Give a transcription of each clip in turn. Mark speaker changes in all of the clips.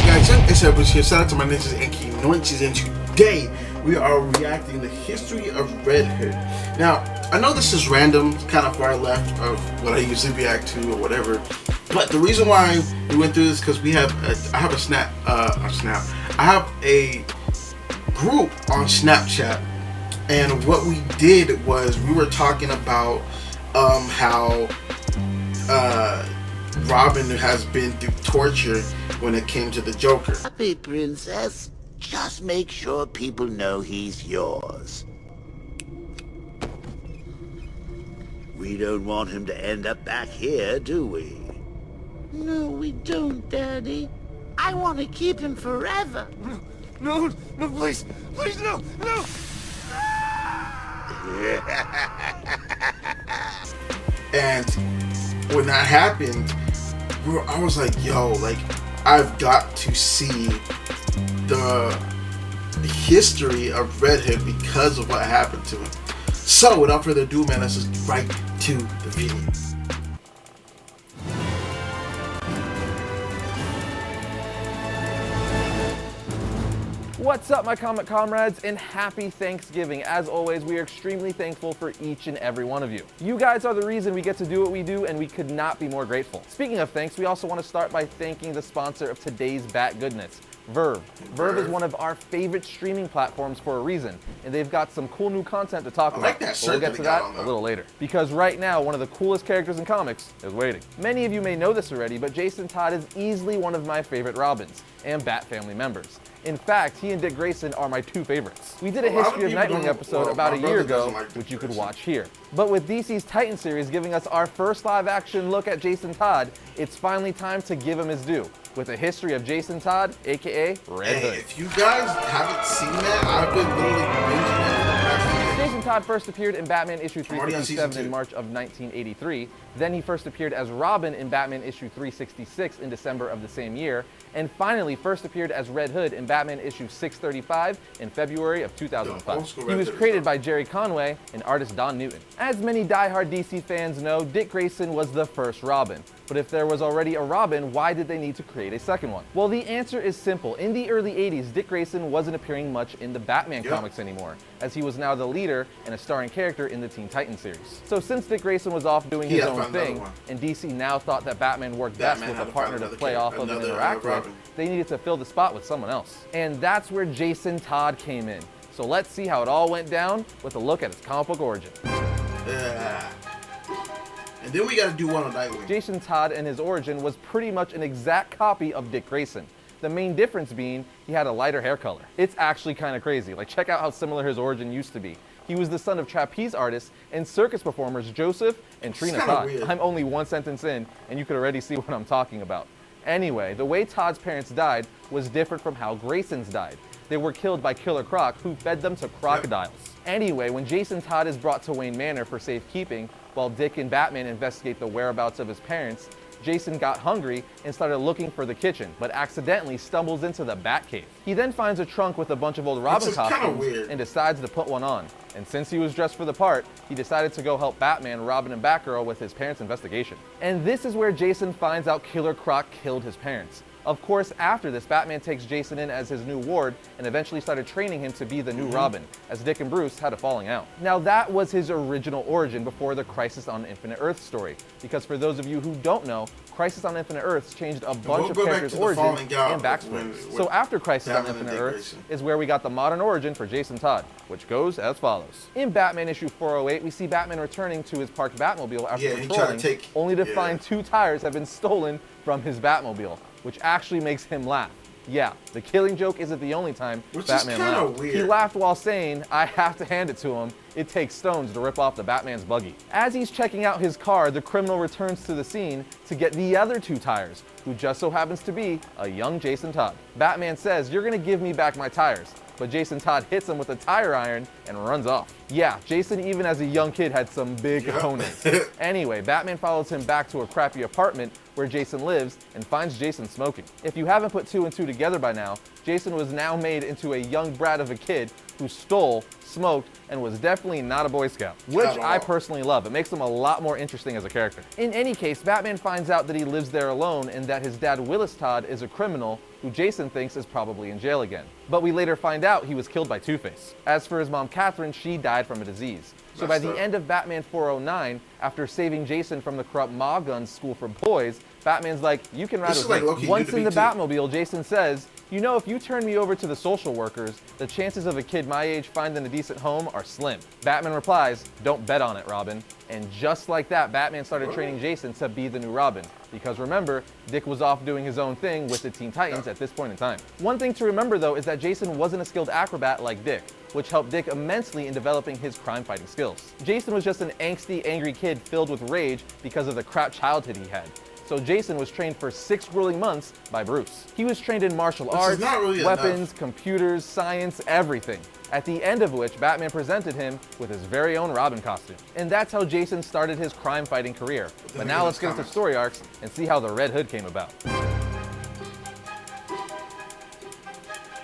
Speaker 1: guys, it's Edwards here. Shout out to my ninjas and key Noinches, and today we are reacting to the history of Red Hood. Now, I know this is random, kind of far left of what I usually react to or whatever, but the reason why we went through this because I have a group on Snapchat, and what we did was we were talking about how Robin has been through torture when it came to the Joker.
Speaker 2: Happy Princess, just make sure people know he's yours. We don't want him to end up back here, do we? No, we don't, Daddy. I want to keep him forever.
Speaker 3: No, please, no.
Speaker 1: And when that happened, I was like, yo, like, I've got to see the history of Red Hood because of what happened to him. So, without further ado, man, let's just right to the video.
Speaker 4: What's up, my comic comrades, and happy Thanksgiving. As always, we are extremely thankful for each and every one of you. You guys are the reason we get to do what we do, and we could not be more grateful. Speaking of thanks, we also want to start by thanking the sponsor of today's Bat Goodness, Verve. Verve is one of our favorite streaming platforms for a reason, and they've got some cool new content to talk about.
Speaker 1: That
Speaker 4: but we'll get to that a little later. Because right now, one of the coolest characters in comics is waiting. Many of you may know this already, but Jason Todd is easily one of my favorite Robins and Bat family members. In fact, he and Dick Grayson are my two favorites. We did a History of Nightwing episode about a year ago, which you could watch here. But with DC's Titan series giving us our first live-action look at Jason Todd, it's finally time to give him his due, with a history of Jason Todd, aka Red Hood.
Speaker 1: If you guys haven't seen that, I've been literally binging it.
Speaker 4: Jason Todd first appeared in Batman issue 357 in March of 1983. Then he first appeared as Robin in Batman issue 366 in December of the same year. And finally first appeared as Red Hood in Batman issue 635 in February of 2005. He was created by Jerry Conway and artist Don Newton. As many diehard DC fans know, Dick Grayson was the first Robin. But if there was already a Robin, why did they need to create a second one? Well, the answer is simple. In the early 80s, Dick Grayson wasn't appearing much in the Batman comics anymore, as he was now the leader and a starring character in the Teen Titans series. So since Dick Grayson was off doing his own thing, and DC now thought that Batman worked best with a partner to play off of and interact with, they needed to fill the spot with someone else. And that's where Jason Todd came in. So let's see how it all went down with a look at his comic book origin.
Speaker 1: And then we gotta do one on Nightwing.
Speaker 4: Jason Todd and his origin was pretty much an exact copy of Dick Grayson. The main difference being he had a lighter hair color. It's actually kind of crazy. Like, check out how similar his origin used to be. He was the son of trapeze artists and circus performers Joseph and Trina Todd.
Speaker 1: Weird.
Speaker 4: I'm only one sentence in, and you could already see what I'm talking about. Anyway, the way Todd's parents died was different from how Grayson's died. They were killed by Killer Croc, who fed them to crocodiles. Anyway, when Jason Todd is brought to Wayne Manor for safekeeping, while Dick and Batman investigate the whereabouts of his parents, Jason got hungry and started looking for the kitchen, but accidentally stumbles into the Batcave. He then finds a trunk with a bunch of old Robin costumes and decides to put one on. And since he was dressed for the part, he decided to go help Batman, Robin, and Batgirl with his parents' investigation. And this is where Jason finds out Killer Croc killed his parents. Of course, after this, Batman takes Jason in as his new ward and eventually started training him to be the new Robin, as Dick and Bruce had a falling out. Now, that was his original origin before the Crisis on Infinite Earths story, because for those of you who don't know, Crisis on Infinite Earths changed a bunch of characters' origins and backstories. So after Crisis on Infinite Earths is where we got the modern origin for Jason Todd, which goes as follows. In Batman issue 408, we see Batman returning to his parked Batmobile after patrolling, only to find two tires have been stolen from his Batmobile, which actually makes him laugh. Yeah, the Killing Joke isn't the only time Batman laughed. He laughed while saying, I have to hand it to him, it takes stones to rip off the Batman's buggy. As he's checking out his car, the criminal returns to the scene to get the other two tires, who just so happens to be a young Jason Todd. Batman says, you're gonna give me back my tires. But Jason Todd hits him with a tire iron and runs off. Yeah, Jason even as a young kid had some big cojones. Anyway, Batman follows him back to a crappy apartment where Jason lives and finds Jason smoking. If you haven't put two and two together by now, Jason was now made into a young brat of a kid who who stole, smoked, and was definitely not a Boy Scout, which
Speaker 1: At all.
Speaker 4: I personally love. It makes him a lot more interesting as a character. In any case, Batman finds out that he lives there alone and that his dad Willis Todd is a criminal who Jason thinks is probably in jail again. But we later find out he was killed by Two-Face. As for his mom Catherine, she died from a disease. So by the end of Batman 409, after saving Jason from the corrupt Ma Gun's school for boys, Batman's like, you can ride
Speaker 1: This is
Speaker 4: with
Speaker 1: like
Speaker 4: me.
Speaker 1: low-key
Speaker 4: Once
Speaker 1: new to
Speaker 4: in
Speaker 1: me,
Speaker 4: the
Speaker 1: too.
Speaker 4: Batmobile, Jason says, you know, if you turn me over to the social workers, the chances of a kid my age finding a decent home are slim. Batman replies, don't bet on it, Robin. And just like that, Batman started training Jason to be the new Robin. Because remember, Dick was off doing his own thing with the Teen Titans at this point in time. One thing to remember though is that Jason wasn't a skilled acrobat like Dick, which helped Dick immensely in developing his crime-fighting skills. Jason was just an angsty, angry kid filled with rage because of the crap childhood he had. So Jason was trained for 6 grueling months by Bruce. He was trained in martial arts,
Speaker 1: not really
Speaker 4: weapons,
Speaker 1: enough.
Speaker 4: computers, science, everything. At the end of which, Batman presented him with his very own Robin costume. And that's how Jason started his crime-fighting career. But now let's get into story arcs and see how the Red Hood came about.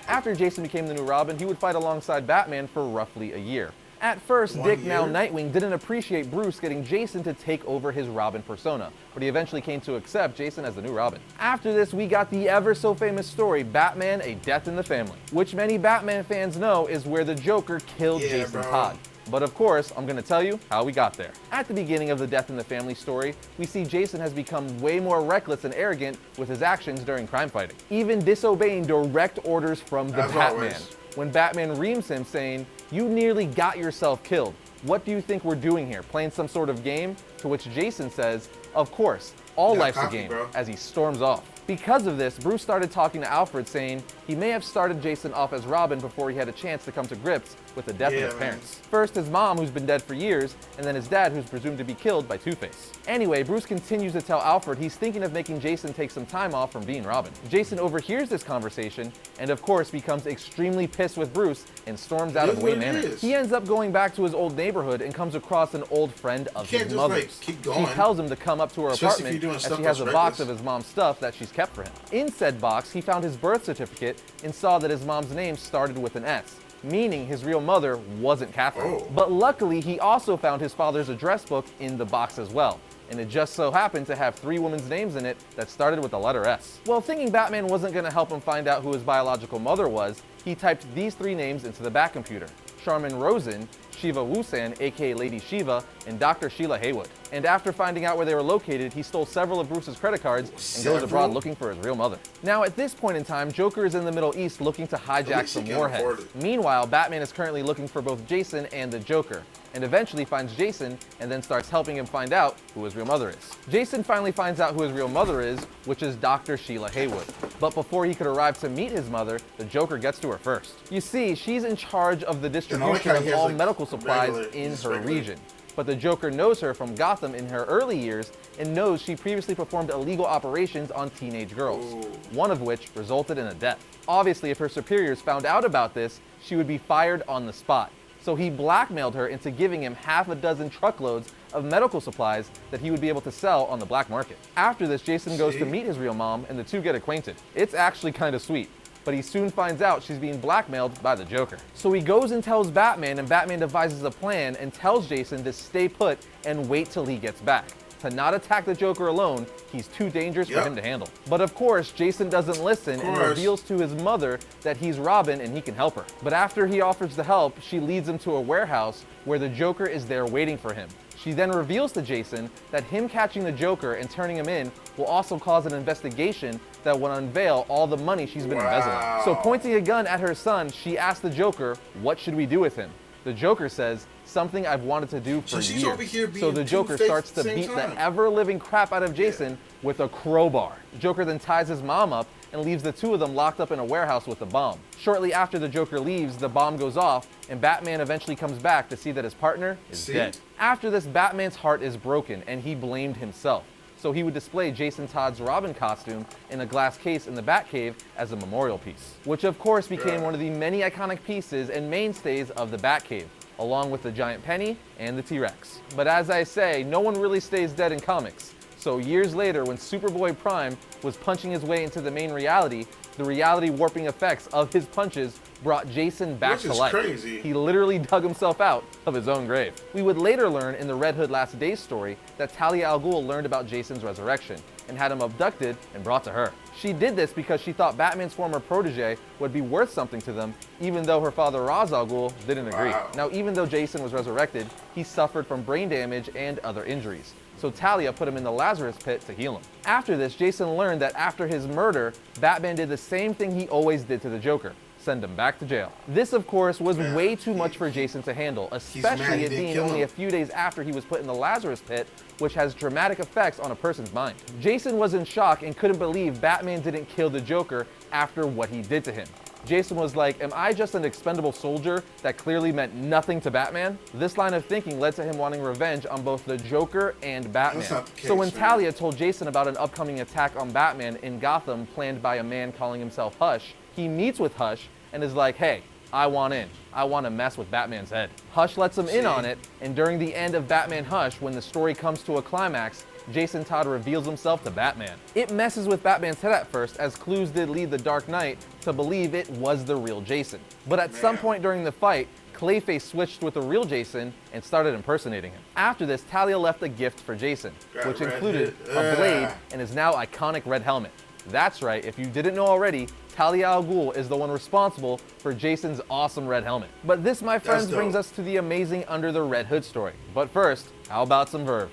Speaker 4: After Jason became the new Robin, he would fight alongside Batman for roughly a year. At first,
Speaker 1: 1
Speaker 4: Dick, now
Speaker 1: year?
Speaker 4: Nightwing, didn't appreciate Bruce getting Jason to take over his Robin persona, but he eventually came to accept Jason as the new Robin. After this, we got the ever so famous story, Batman: A Death in the Family, which many Batman fans know is where the Joker killed
Speaker 1: Yeah,
Speaker 4: Jason
Speaker 1: bro.
Speaker 4: Todd. But of course, I'm gonna tell you how we got there. At the beginning of the Death in the Family story, we see Jason has become way more reckless and arrogant with his actions during crime fighting, even disobeying direct orders from the
Speaker 1: As
Speaker 4: Batman.
Speaker 1: always.
Speaker 4: When Batman reams him saying, you nearly got yourself killed. What do you think we're doing here? Playing some sort of game? To which Jason says, of course, all
Speaker 1: Yeah,
Speaker 4: life's a
Speaker 1: cocky,
Speaker 4: game,
Speaker 1: bro.
Speaker 4: as he storms off. Because of this, Bruce started talking to Alfred saying he may have started Jason off as Robin before he had a chance to come to grips with the death of
Speaker 1: Yeah,
Speaker 4: his
Speaker 1: man.
Speaker 4: parents. First his mom, who's been dead for years, and then his dad, who's presumed to be killed by Two-Face. Anyway, Bruce continues to tell Alfred he's thinking of making Jason take some time off from being Robin. Jason overhears this conversation and of course becomes extremely pissed with Bruce and storms out
Speaker 1: It is
Speaker 4: of Wayne
Speaker 1: what it
Speaker 4: Manor.
Speaker 1: is.
Speaker 4: He ends up going back to his old neighborhood and comes across an old friend of
Speaker 1: You can't
Speaker 4: his
Speaker 1: just, like,
Speaker 4: mother's.
Speaker 1: keep
Speaker 4: She
Speaker 1: going.
Speaker 4: tells him to come up to her
Speaker 1: Especially if
Speaker 4: apartment
Speaker 1: you're doing
Speaker 4: as
Speaker 1: stuff
Speaker 4: she has a
Speaker 1: that's
Speaker 4: box
Speaker 1: reckless.
Speaker 4: of his mom's stuff that she's kept for him. In said box, he found his birth certificate and saw that his mom's name started with an S, meaning his real mother wasn't Catherine.
Speaker 1: Oh.
Speaker 4: But luckily, he also found his father's address book in the box as well. And it just so happened to have 3 women's names in it that started with the letter S. Well, thinking Batman wasn't going to help him find out who his biological mother was, he typed these 3 names into the Bat computer: Charmin Rosen, Shiva Wusan, aka Lady Shiva, and Dr. Sheila Haywood. And after finding out where they were located, he stole several of Bruce's credit cards and goes
Speaker 1: Several?
Speaker 4: abroad looking for his real mother. Now, at this point in time, Joker is in the Middle East looking to hijack
Speaker 1: least he
Speaker 4: some
Speaker 1: can
Speaker 4: warheads.
Speaker 1: afford it.
Speaker 4: Meanwhile, Batman is currently looking for both Jason and the Joker, and eventually finds Jason and then starts helping him find out who his real mother is. Jason finally finds out who his real mother is, which is Dr. Sheila Haywood. But before he could arrive to meet his mother, the Joker gets to her first. You see, she's in charge of the
Speaker 1: like
Speaker 4: distribution
Speaker 1: how
Speaker 4: of
Speaker 1: he has,
Speaker 4: all
Speaker 1: like,
Speaker 4: medical supplies
Speaker 1: regular-
Speaker 4: in
Speaker 1: he's
Speaker 4: her
Speaker 1: regular.
Speaker 4: region. But the Joker knows her from Gotham in her early years and knows she previously performed illegal operations on teenage girls, one of which resulted in a death. Obviously, if her superiors found out about this, she would be fired on the spot. So he blackmailed her into giving him half a dozen truckloads of medical supplies that he would be able to sell on the black market. After this, Jason goes to meet his real mom and the two get acquainted. It's actually kind of sweet. But he soon finds out she's being blackmailed by the Joker. So he goes and tells Batman, and Batman devises a plan and tells Jason to stay put and wait till he gets back. To not attack the Joker alone, he's too dangerous for
Speaker 1: Yep.
Speaker 4: him to handle. But of course, Jason doesn't listen and
Speaker 1: course.
Speaker 4: reveals to his mother that he's Robin and he can help her. But after he offers the help, she leads him to a warehouse where the Joker is there waiting for him. She then reveals to Jason that him catching the Joker and turning him in will also cause an investigation that will unveil all the money she's been embezzling.
Speaker 1: Wow.
Speaker 4: So pointing a gun at her son, she asks the Joker, what should we do with him? The Joker says, something I've wanted to do for
Speaker 1: So she's
Speaker 4: years.
Speaker 1: over here being
Speaker 4: So the Joker
Speaker 1: Two-Face
Speaker 4: starts
Speaker 1: at
Speaker 4: to
Speaker 1: the same
Speaker 4: beat
Speaker 1: time.
Speaker 4: the ever-living crap out of Jason with a crowbar. The Joker then ties his mom up and leaves the two of them locked up in a warehouse with a bomb. Shortly after the Joker leaves, the bomb goes off, and Batman eventually comes back to see that his partner is
Speaker 1: See?
Speaker 4: dead. After this, Batman's heart is broken, and he blamed himself. So he would display Jason Todd's Robin costume in a glass case in the Batcave as a memorial piece, which of course became one of the many iconic pieces and mainstays of the Batcave, along with the giant penny and the T-Rex. But as I say, no one really stays dead in comics. So years later, when Superboy Prime was punching his way into the main reality, the reality warping effects of his punches brought Jason back
Speaker 1: Which
Speaker 4: to
Speaker 1: is
Speaker 4: life.
Speaker 1: crazy.
Speaker 4: He literally dug himself out of his own grave. We would later learn in the Red Hood Last Days story that Talia al Ghul learned about Jason's resurrection and had him abducted and brought to her. She did this because she thought Batman's former protege would be worth something to them, even though her father Ra's al Ghul didn't agree.
Speaker 1: Wow.
Speaker 4: Now, even though Jason was resurrected, he suffered from brain damage and other injuries. So Talia put him in the Lazarus pit to heal him. After this, Jason learned that after his murder, Batman did the same thing he always did to the Joker: send him back to jail. This, of course, was way too much for Jason to handle,
Speaker 1: mad
Speaker 4: especially
Speaker 1: he
Speaker 4: it
Speaker 1: didn't
Speaker 4: being
Speaker 1: kill
Speaker 4: only
Speaker 1: him.
Speaker 4: a few days after he was put in the Lazarus pit, which has dramatic effects on a person's mind. Jason was in shock and couldn't believe Batman didn't kill the Joker after what he did to him. Jason was like, am I just an expendable soldier that clearly meant nothing to Batman? This line of thinking led to him wanting revenge on both the Joker and Batman.
Speaker 1: That's not the case,
Speaker 4: So when
Speaker 1: man.
Speaker 4: Talia told Jason about an upcoming attack on Batman in Gotham planned by a man calling himself Hush, he meets with Hush and is like, hey, I want in. I want to mess with Batman's head. Hush lets him in on it, and during the end of Batman Hush, when the story comes to a climax, Jason Todd reveals himself to Batman. It messes with Batman's head at first, as clues did lead the Dark Knight to believe it was the real Jason. But at some point during the fight, Clayface switched with the real Jason and started impersonating him. After this, Talia left a gift for Jason,
Speaker 1: Got
Speaker 4: which
Speaker 1: red
Speaker 4: included
Speaker 1: head.
Speaker 4: a blade and his now iconic red helmet. That's right, if you didn't know already, Talia al Ghul is the one responsible for Jason's awesome red helmet. But this, my friends,
Speaker 1: dope.
Speaker 4: brings us to the amazing Under the Red Hood story. But first, how about some Verve?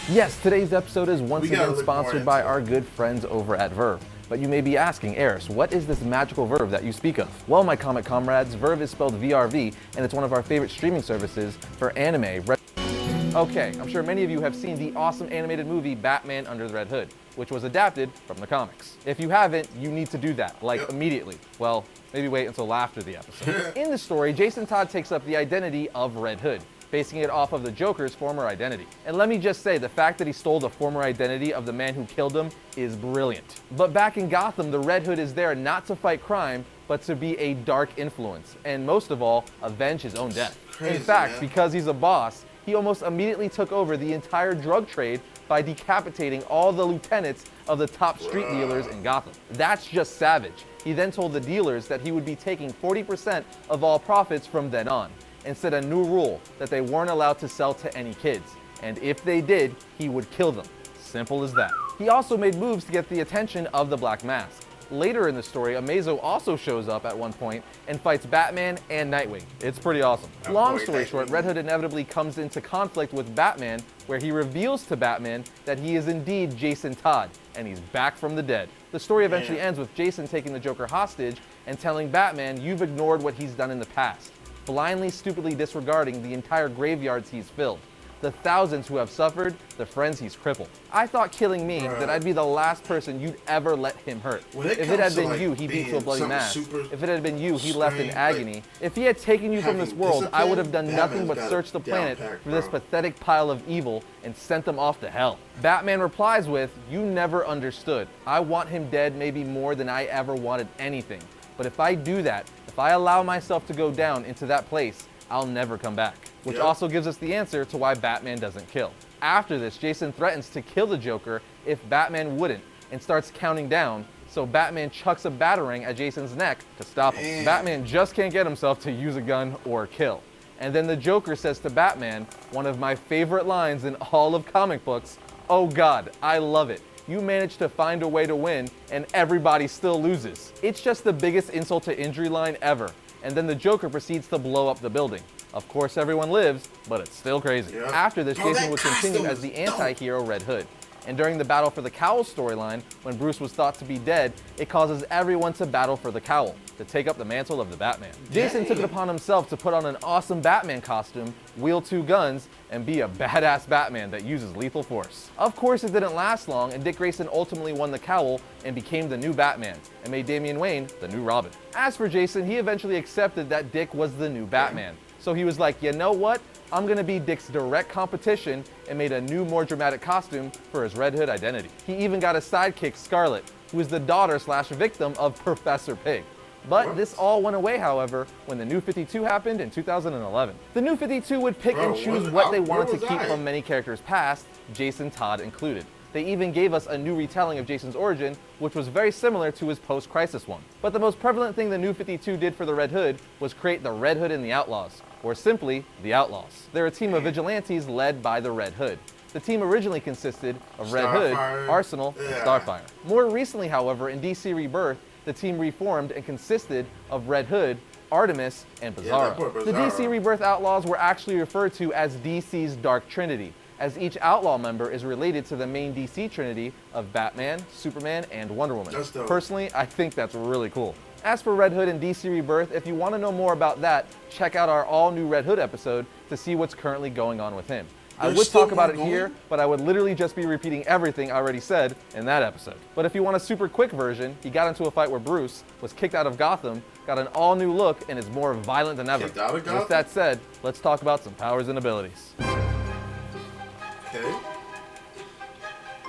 Speaker 4: Yes, today's episode is once
Speaker 1: We gotta
Speaker 4: again
Speaker 1: look more
Speaker 4: sponsored by
Speaker 1: into it.
Speaker 4: our good friends over at Verve. But you may be asking, Eris, what is this magical Verve that you speak of? Well, my comic comrades, Verve is spelled VRV, and it's one of our favorite streaming services for anime. Okay, I'm sure many of you have seen the awesome animated movie Batman Under the Red Hood, which was adapted from the comics. If you haven't, you need to do that, like immediately. Well, maybe wait until after the episode. In the story, Jason Todd takes up the identity of Red Hood, basing it off of the Joker's former identity. And let me just say, the fact that he stole the former identity of the man who killed him is brilliant. But back in Gotham, the Red Hood is there not to fight crime, but to be a dark influence, and most of all, avenge his own death.
Speaker 1: Crazy,
Speaker 4: In fact,
Speaker 1: man.
Speaker 4: because he's a boss, he almost immediately took over the entire drug trade by decapitating all the lieutenants of the top street dealers in Gotham. That's just savage. He then told the dealers that he would be taking 40% of all profits from then on, and set a new rule that they weren't allowed to sell to any kids. And if they did, he would kill them. Simple as that. He also made moves to get the attention of the Black Mask. Later in the story, Amazo also shows up at one point and fights Batman and Nightwing. It's pretty awesome. Long story short, Red Hood inevitably comes into conflict with Batman, where he reveals to Batman that he is indeed Jason Todd, and he's back from the dead. The story eventually ends with Jason taking the Joker hostage and telling Batman, you've ignored what he's done in the past, blindly, stupidly disregarding the entire graveyards he's filled, the thousands who have suffered, the friends he's crippled. I thought killing me that I'd be the last person you'd ever let him hurt.
Speaker 1: When it
Speaker 4: If it
Speaker 1: comes
Speaker 4: had
Speaker 1: to,
Speaker 4: been
Speaker 1: like,
Speaker 4: you, he beat to a
Speaker 1: being
Speaker 4: bloody
Speaker 1: something
Speaker 4: mask.
Speaker 1: super
Speaker 4: If it had been you, he left in
Speaker 1: strange,
Speaker 4: agony.
Speaker 1: like,
Speaker 4: If he had taken you from this
Speaker 1: having
Speaker 4: world, I would have done
Speaker 1: discipline,
Speaker 4: nothing but
Speaker 1: Batman's
Speaker 4: search the
Speaker 1: got it
Speaker 4: planet
Speaker 1: down packed,
Speaker 4: for this
Speaker 1: bro.
Speaker 4: pathetic pile of evil and sent them off to hell. Batman replies with, you never understood. I want him dead maybe more than I ever wanted anything. But if I do that, if I allow myself to go down into that place, I'll never come back. Which
Speaker 1: Yep.
Speaker 4: also gives us the answer to why Batman doesn't kill. After this, Jason threatens to kill the Joker if Batman wouldn't, and starts counting down, so Batman chucks a batarang at Jason's neck to stop him.
Speaker 1: Damn.
Speaker 4: Batman just can't get himself to use a gun or kill. And then the Joker says to Batman, one of my favorite lines in all of comic books, oh God, I love it. You managed to find a way to win, and everybody still loses. It's just the biggest insult to injury line ever. And then the Joker proceeds to blow up the building. Of course, everyone lives, but it's still crazy.
Speaker 1: Yep.
Speaker 4: After this,
Speaker 1: Bro,
Speaker 4: Jason
Speaker 1: that
Speaker 4: would continue
Speaker 1: costume
Speaker 4: as the
Speaker 1: is dope.
Speaker 4: anti-hero Red Hood. And during the battle for the cowl storyline, when Bruce was thought to be dead, it causes everyone to battle for the cowl, to take up the mantle of the Batman. Jason took it upon himself to put on an awesome Batman costume, wield 2 guns, and be a badass Batman that uses lethal force. Of course, it didn't last long, and Dick Grayson ultimately won the cowl and became the new Batman, and made Damian Wayne the new Robin. As for Jason, he eventually accepted that Dick was the new Batman. So he was like, you know what? I'm gonna be Dick's direct competition, and made a new, more dramatic costume for his Red Hood identity. He even got a sidekick, Scarlet, who is the daughter/victim of Professor Pig. But
Speaker 1: What?
Speaker 4: this all went away, however, when the New 52 happened in 2011. The New 52 would pick and choose what they wanted to keep from many characters past, Jason Todd included. They even gave us a new retelling of Jason's origin, which was very similar to his post-Crisis one. But the most prevalent thing the New 52 did for the Red Hood was create the Red Hood and the Outlaws, or simply, the Outlaws. They're a team of vigilantes led by the Red Hood. The team originally consisted of Red Hood, Arsenal, and Starfire. More recently, however, in DC Rebirth, the team reformed and consisted of Red Hood, Artemis, and Bizarro. The DC Rebirth Outlaws were actually referred to as DC's Dark Trinity, as each Outlaw member is related to the main DC Trinity of Batman, Superman, and Wonder Woman.
Speaker 1: That's dope.
Speaker 4: Personally, I think that's really cool. As for Red Hood and DC Rebirth, if you want to know more about that, check out our all-new Red Hood episode to see what's currently going on with him. I would talk about it here, but I would literally just be repeating everything I already said in that episode. But if you want a super quick version, he got into a fight where Bruce was kicked out of Gotham, got an all-new look, and is more violent than ever.
Speaker 1: Kicked out of Gotham?
Speaker 4: With that said, let's talk about some powers and abilities.
Speaker 1: Okay.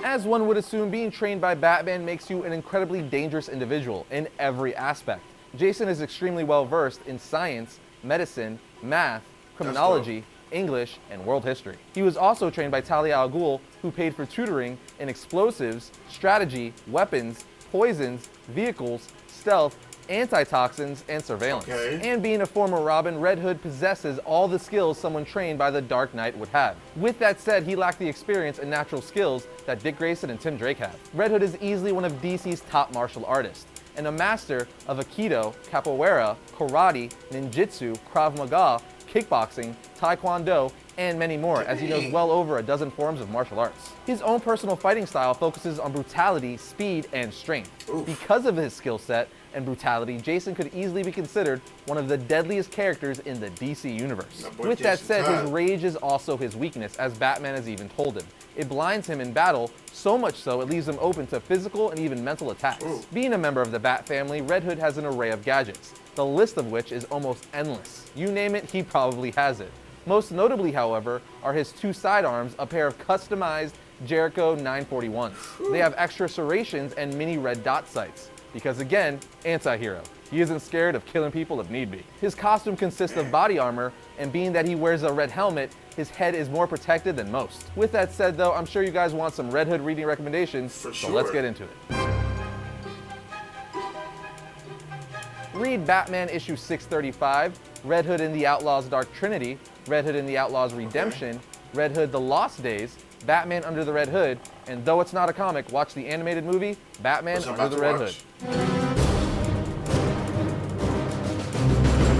Speaker 4: As one would assume, being trained by Batman makes you an incredibly dangerous individual in every aspect. Jason is extremely well versed in science, medicine, math, criminology, English, and world history. He was also trained by Talia al Ghul, who paid for tutoring in explosives, strategy, weapons, poisons, vehicles, stealth, antitoxins, and surveillance. And being a former Robin, Red Hood possesses all the skills someone trained by the Dark Knight would have. With that said, he lacked the experience and natural skills that Dick Grayson and Tim Drake have. Red Hood is easily one of DC's top martial artists, and a master of Aikido, Capoeira, Karate, Ninjutsu, Krav Maga, kickboxing, Taekwondo, and many more, as he knows well over a dozen forms of martial arts. His own personal fighting style focuses on brutality, speed, and strength. Because of his skill set and brutality, Jason could easily be considered one of the deadliest characters in the DC universe. With that said, his rage is also his weakness, as Batman has even told him. It blinds him in battle, so much so it leaves him open to physical and even mental attacks. Being a member of the Bat family, Red Hood has an array of gadgets, the list of which is almost endless. You name it, he probably has it. Most notably, however, are his two sidearms, a pair of customized Jericho 941s. They have extra serrations and mini red dot sights. Because again, anti-hero. He isn't scared of killing people if need be. His costume consists of body armor, and being that he wears a red helmet, his head is more protected than most. With that said though, I'm sure you guys want some Red Hood reading recommendations, so let's get into it. Read Batman issue 635, Red Hood and the Outlaws Dark Trinity, Red Hood and the Outlaws Redemption, Red Hood The Lost Days, Batman Under the Red Hood, and though it's not a comic, watch the animated movie, Batman Under the Red Hood.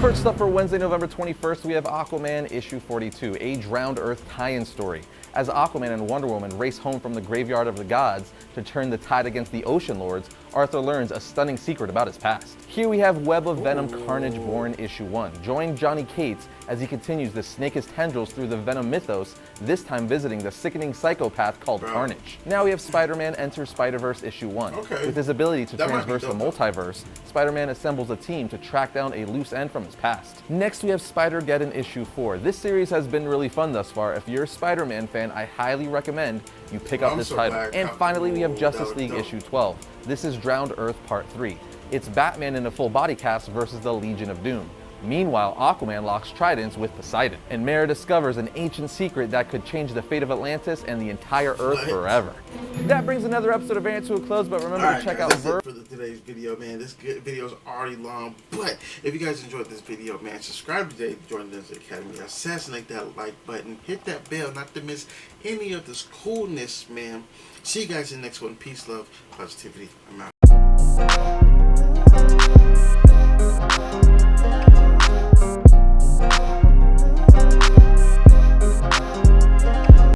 Speaker 4: First up for Wednesday, November 21st, we have Aquaman issue 42, a Drowned Earth tie-in story. As Aquaman and Wonder Woman race home from the graveyard of the gods to turn the tide against the Ocean Lords, Arthur learns a stunning secret about his past. Here we have Web of Venom Carnage Born issue 1. Join Johnny Cates as he continues to snake his tendrils through the Venom mythos, this time visiting the sickening psychopath called Carnage. Now we have Spider-Man Enter Spider-Verse issue 1. With his ability to transverse the multiverse, Spider-Man assembles a team to track down a loose end from his past. Next we have Spider-Geddon issue 4. This series has been really fun thus far. If you're a Spider-Man fan, I highly recommend you pick up this title. And finally we have Justice League issue 12. This is Drowned Earth Part 3. It's Batman in a full body cast versus the Legion of Doom. Meanwhile, Aquaman locks tridents with Poseidon, and Mera discovers an ancient secret that could change the fate of Atlantis and the entire Earth forever. That brings another episode of Variant to a close, but remember to check out
Speaker 1: That's it for today's video, man. This video is already long, but if you guys enjoyed this video, man, subscribe today to join the Academy. Assassinate that like button, hit that bell not to miss any of this coolness, man. See you guys in the next one. Peace, love, positivity. I'm out.